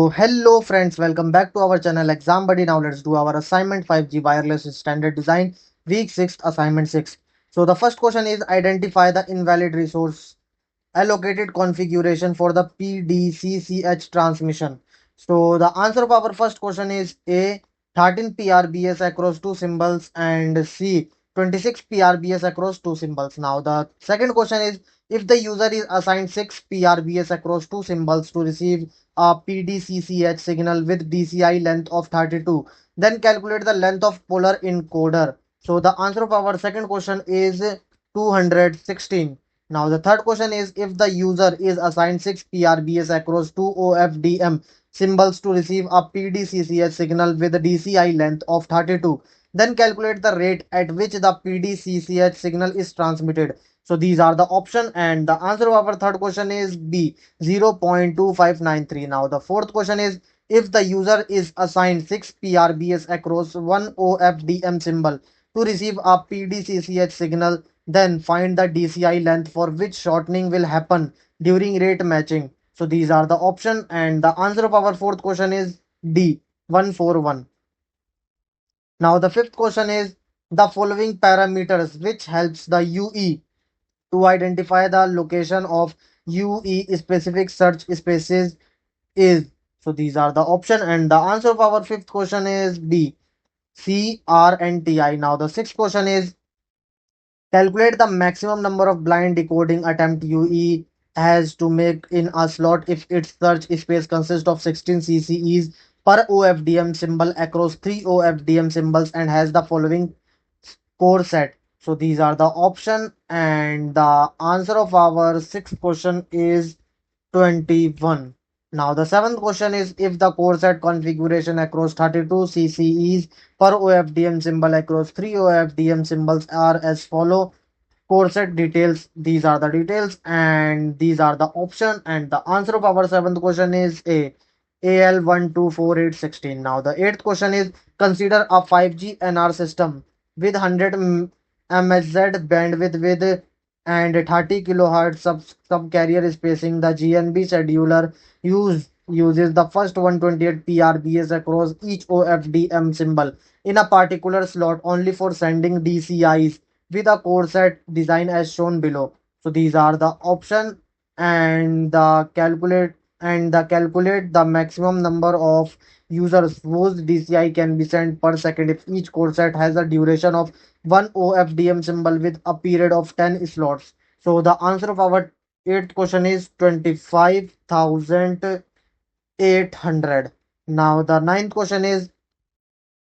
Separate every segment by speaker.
Speaker 1: So hello friends, welcome back to our channel Exam Buddy. Now let's do our assignment 5G wireless standard design week 6 assignment 6. So the first question is identify the invalid resource allocated configuration for the PDCCH transmission. So the answer of our first question is A 13 PRBS across two symbols and C 26 PRBS across two symbols. Now the second question is if the user is assigned 6 PRBS across two symbols to receive a PDCCH signal with DCI length of 32, then calculate the length of polar encoder. So the answer of our second question is 216. Now the third question is if the user is assigned 6 PRBS across two OFDM symbols to receive a PDCCH signal with a DCI length of 32, then calculate the rate at which the PDCCH signal is transmitted. So these are the option and the answer of our third question is B 0.2593. Now the fourth question is if the user is assigned 6 PRBS across one OFDM symbol to receive a PDCCH signal, then find the DCI length for which shortening will happen during rate matching. So these are the option and the answer of our fourth question is D 141. Now the fifth question is the following parameters which helps the UE to identify the location of UE specific search spaces is. So these are the option and the answer of our fifth question is B C R and TI. Now the sixth question is calculate the maximum number of blind decoding attempt UE has to make in a slot if its search space consists of 16 CCEs per OFDM symbol across 3 OFDM symbols and has the following core set. So these are the option and the answer of our sixth question is 21. Now the seventh question is if the core set configuration across 32 CCEs per OFDM symbol across 3 OFDM symbols are as follow. Core set details, these are the details and these are the option and the answer of our seventh question is A AL124816. Now the eighth question is consider a 5G NR system with 100 MHz bandwidth with and 30 kilohertz sub carrier spacing. The GNB scheduler uses the first 128 PRBS across each OFDM symbol in a particular slot only for sending DCIs with a core set design as shown below. So these are the option and the calculate the maximum number of users whose DCI can be sent per second if each core set has a duration of one OFDM symbol with a period of 10 slots. So the answer of our eighth question is 25,800. Now the ninth question is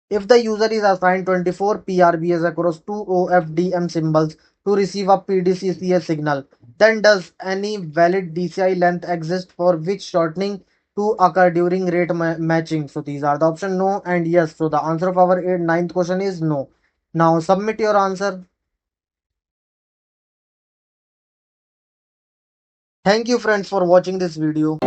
Speaker 1: if the user is assigned 24 PRBS across two OFDM symbols to receive a PDCCS signal, then does any valid DCI length exist for which shortening to occur during rate matching? So these are the option no and yes. So the answer of our ninth question is no. Now submit your answer. Thank you friends for watching this video.